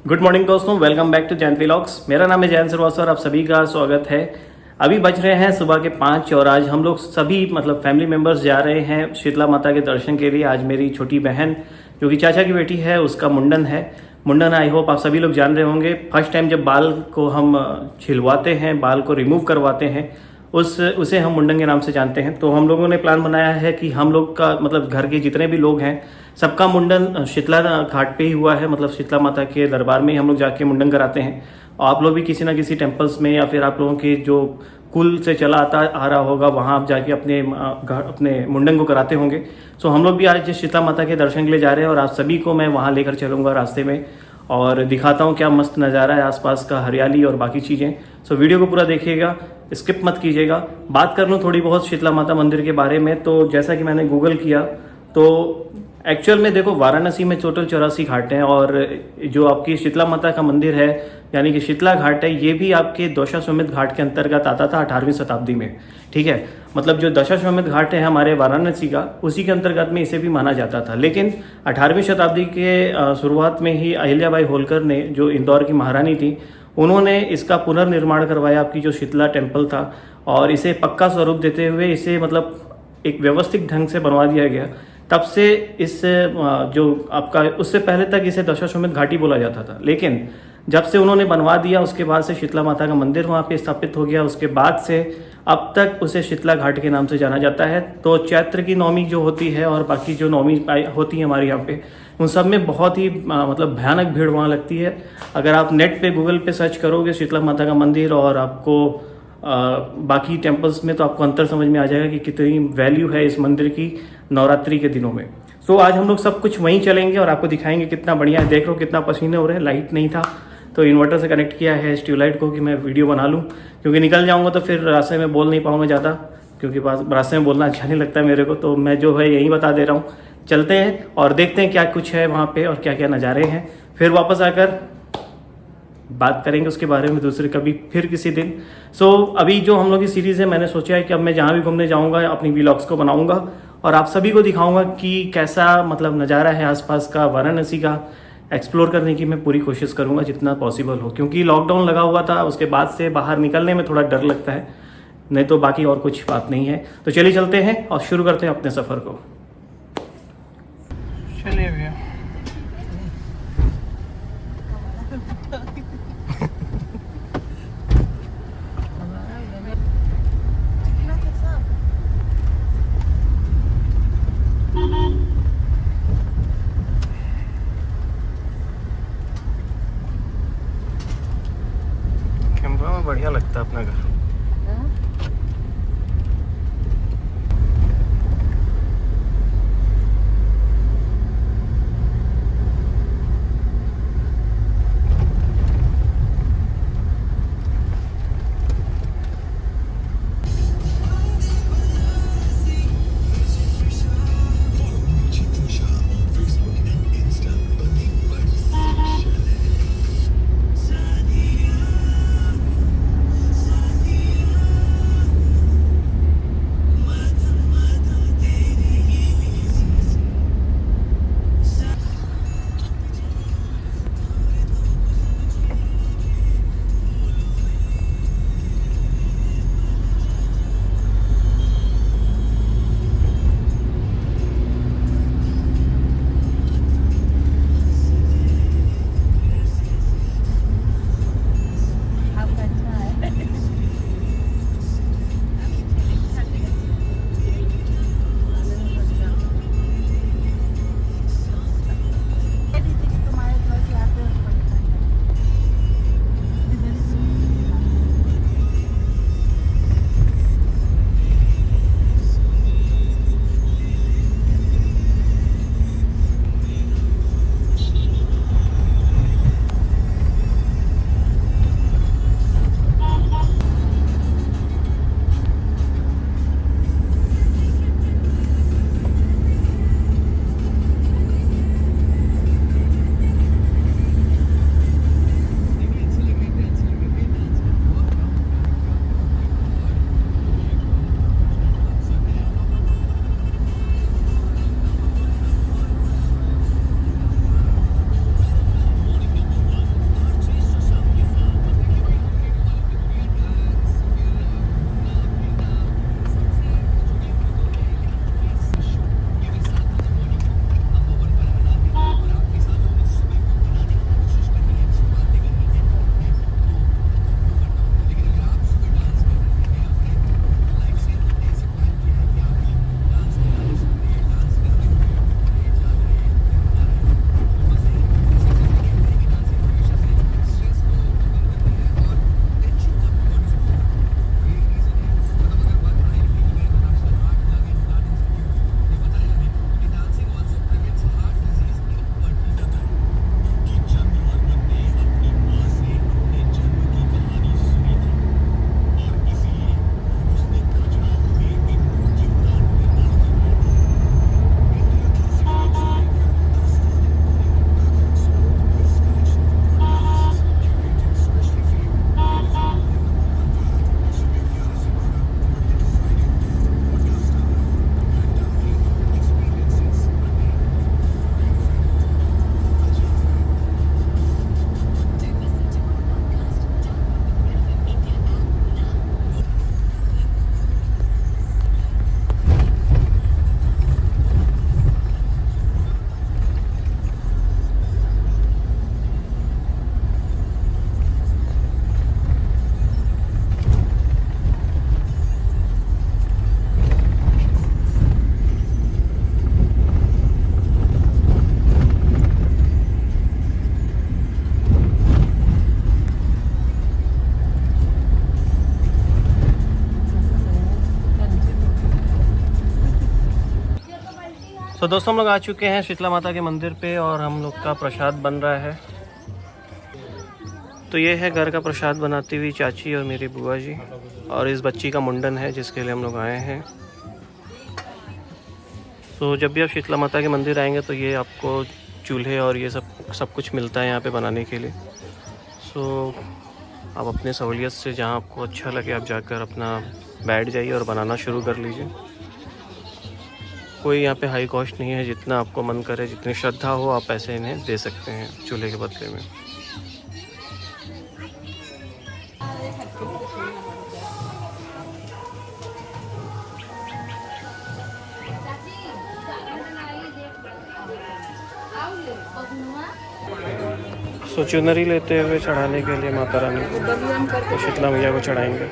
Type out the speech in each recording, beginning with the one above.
Good morning दोस्तों, welcome back to Jain vlogs. मेरा नाम है जैन श्रीवास्तव और आप सभी का स्वागत है। अभी बज रहे हैं सुबह के 5 और आज हम लोग सभी फैमिली मेम्बर्स जा रहे हैं शीतला माता के दर्शन के लिए। आज मेरी छोटी बहन जो कि चाचा की बेटी है उसका मुंडन है। मुंडन आई होप आप सभी लोग जान रहे होंगे। फर्स्ट टाइम जब बाल को हम छिलवाते हैं, बाल को रिमूव करवाते हैं, उसे हम मुंडन के नाम से जानते हैं। तो हम लोगों ने प्लान बनाया है कि हम लोग का घर के जितने भी लोग हैं सबका मुंडन शीतला घाट पे ही हुआ है। शीतला माता के दरबार में ही हम लोग जाके मुंडन कराते हैं। और आप लोग भी किसी ना किसी टेम्पल्स में या फिर आप लोगों के जो कुल से चला आ रहा होगा वहाँ आप जाके अपने मुंडन को कराते होंगे। सो हम लोग भी आज शीतला माता के दर्शन के लिए जा रहे हैं और आप सभी को मैं वहाँ लेकर चलूँगा रास्ते में और दिखाता हूँ क्या मस्त नज़ारा है आसपास का, हरियाली और बाकी चीज़ें। सो वीडियो को पूरा देखिएगा, स्किप मत कीजिएगा। बात कर लूँ थोड़ी बहुत शीतला माता मंदिर के बारे में, तो जैसा कि मैंने गूगल किया तो एक्चुअल में देखो वाराणसी में टोटल 84 घाट हैं और जो आपकी शीतला माता का मंदिर है यानी कि शीतला घाट है, ये भी आपके दशाश्वमेध घाट के अंतर्गत आता था 18वीं शताब्दी में। ठीक है, जो दशाश्वमेध घाट है हमारे वाराणसी का, उसी के अंतर्गत में इसे भी माना जाता था। लेकिन 18वीं शताब्दी के शुरुआत में ही अहिल्याबाई होलकर ने, जो इंदौर की महारानी थी, उन्होंने इसका पुनर्निर्माण करवाया, आपकी जो शीतला टेम्पल था, और इसे पक्का स्वरूप देते हुए इसे एक व्यवस्थित ढंग से बनवा दिया गया। तब से इस जो आपका उससे पहले तक इसे दशाश्वमेध घाटी बोला जाता था, लेकिन जब से उन्होंने बनवा दिया उसके बाद से शीतला माता का मंदिर वहाँ पे स्थापित हो गया। उसके बाद से अब तक उसे शीतला घाट के नाम से जाना जाता है। तो चैत्र की नवमी जो होती है और बाकी जो नवमी होती है हमारे यहाँ पे, उन सब में बहुत ही भयानक भीड़ वहाँ लगती है। अगर आप नेट पे गूगल पे सर्च करोगे शीतला माता का मंदिर और आपको बाकी टेम्पल्स में, तो आपको अंतर समझ में आ जाएगा कि कितनी वैल्यू है इस मंदिर की नवरात्रि के दिनों में। सो आज हम लोग सब कुछ वहीं चलेंगे और आपको दिखाएंगे कितना बढ़िया है। देख लो कितना पसीने हो रहे हैं। लाइट नहीं था तो इन्वर्टर से कनेक्ट किया है ट्यूबलाइट को कि मैं वीडियो बना लूँ, क्योंकि निकल जाऊँगा तो फिर रास्ते में बोल नहीं पाऊँगा ज़्यादा, क्योंकि रास्ते में बोलना अच्छा नहीं लगता है मेरे को। तो मैं जो है यही बता दे रहा हूँ। चलते हैं और देखते हैं क्या कुछ है वहाँ पे और क्या क्या नज़ारे हैं। फिर वापस आकर बात करेंगे उसके बारे में दूसरे कभी फिर किसी दिन। सो अभी जो हम लोग की सीरीज़ है, मैंने सोचा है कि अब मैं जहाँ भी घूमने जाऊँगा अपनी व्लॉग्स को बनाऊँगा और आप सभी को दिखाऊँगा कि कैसा नज़ारा है आसपास का, वाराणसी का एक्सप्लोर करने की मैं पूरी कोशिश करूँगा जितना पॉसिबल हो। क्योंकि लॉकडाउन लगा हुआ था, उसके बाद से बाहर निकलने में थोड़ा डर लगता है, नहीं तो बाकी और कुछ बात नहीं है। तो चलिए चलते हैं और शुरू करते हैं अपने सफ़र को। चलिए भैया। कैमरा में बढ़िया लगता है अपना घर। तो दोस्तों हम लोग आ चुके हैं शीतला माता के मंदिर पे और हम लोग का प्रसाद बन रहा है। तो ये है घर का प्रसाद बनाती हुई चाची और मेरी बुआ जी, और इस बच्ची का मुंडन है जिसके लिए हम लोग आए हैं। तो जब भी आप शीतला माता के मंदिर आएंगे तो ये आपको चूल्हे और ये सब कुछ मिलता है यहाँ पे बनाने के लिए। सो आप अपने सहूलियत से जहाँ आपको अच्छा लगे आप जाकर अपना बैठ जाइए और बनाना शुरू कर लीजिए। कोई यहाँ पे हाई कॉस्ट नहीं है, जितना आपको मन करे, जितनी श्रद्धा हो आप पैसे इन्हें दे सकते हैं चूल्हे के बदले में। सो चुनरी लेते हुए चढ़ाने के लिए माता रानी को, तो शीतला मैया को चढ़ाएंगे।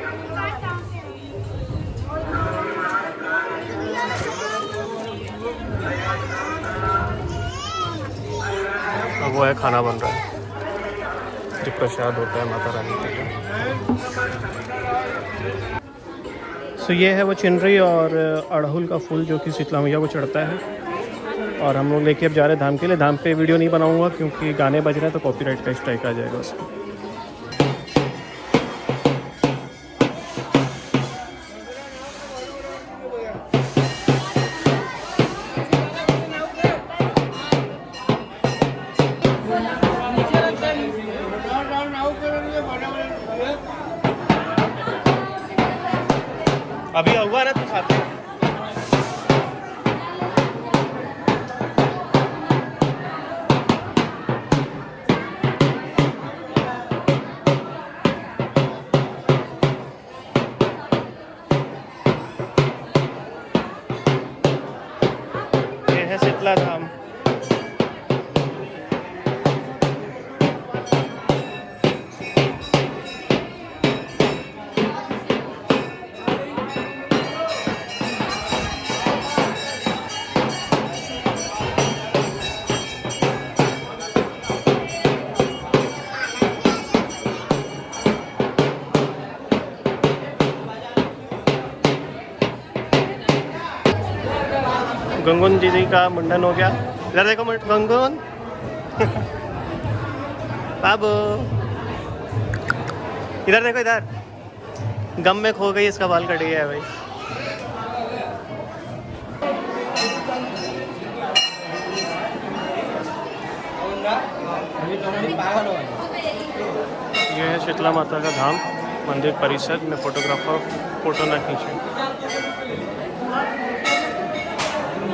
अब वो है खाना बन रहा है जो प्रसाद होता है माता रानी के लिए। सो ये है वो चुनरी और अड़हुल का फूल जो कि शीतला मैया को चढ़ता है। और हम लोग लेके अब जा रहे हैं धाम के लिए। धाम पे वीडियो नहीं बनाऊंगा क्योंकि गाने बज रहे हैं तो कॉपीराइट का स्ट्राइक आ जाएगा उसमें। अभी हुआ ना तो खाते हैं। ये है शीतला धाम। गंगन दीदी का मुंडन हो गया। इधर देखो गंगन बाबू, इधर देखो, इधर गम में खो गई, इसका बाल कट गया है भाई। ये है शीतला माता का धाम मंदिर परिसर में। फोटोग्राफर फोटो ना खींचे,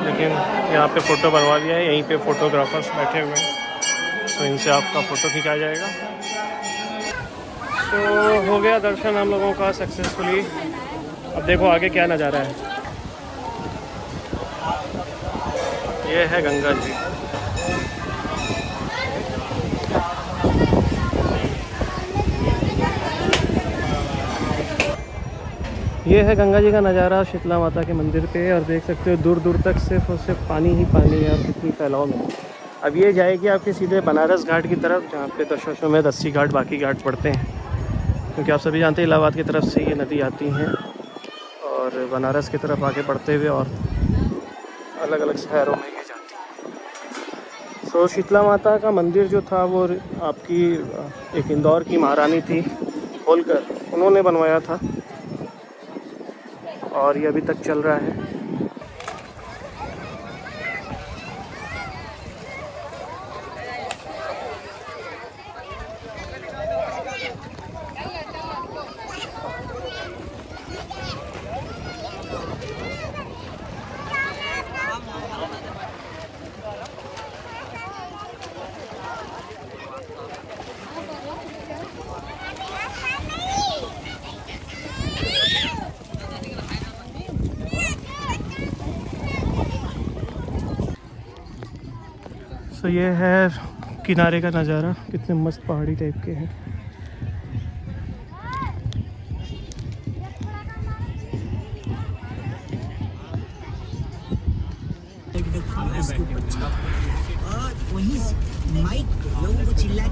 लेकिन यहाँ पे फ़ोटो बनवा लिया है। यहीं पे फोटोग्राफर्स बैठे हुए हैं, तो इनसे आपका फ़ोटो खिंचाया जाएगा। तो हो गया दर्शन हम लोगों का सक्सेसफुली। अब देखो आगे क्या नज़ारा है। ये है गंगा जी। ये है गंगा जी का नज़ारा शीतला माता के मंदिर पे, और देख सकते हो दूर दूर तक सिर्फ और सिर्फ पानी ही पानी है और कितनी फैलाव में। अब ये जाएगी आपके सीधे बनारस घाट की तरफ, जहाँ पे दशाश्वमेध 80 घाट बाकी घाट पड़ते हैं, क्योंकि आप सभी जानते हैं इलाहाबाद की तरफ से ये नदी आती हैं और बनारस की तरफ आगे बढ़ते हुए और अलग अलग शहरों में ये जाती हैं। सो शीतला माता का मंदिर जो था वो आपकी एक इंदौर की महारानी थी होलकर, उन्होंने बनवाया था और ये अभी तक चल रहा है। सो ये है किनारे का नज़ारा, कितने मस्त पहाड़ी टाइप के हैं। वहीं माइक लोगों को चिल्ला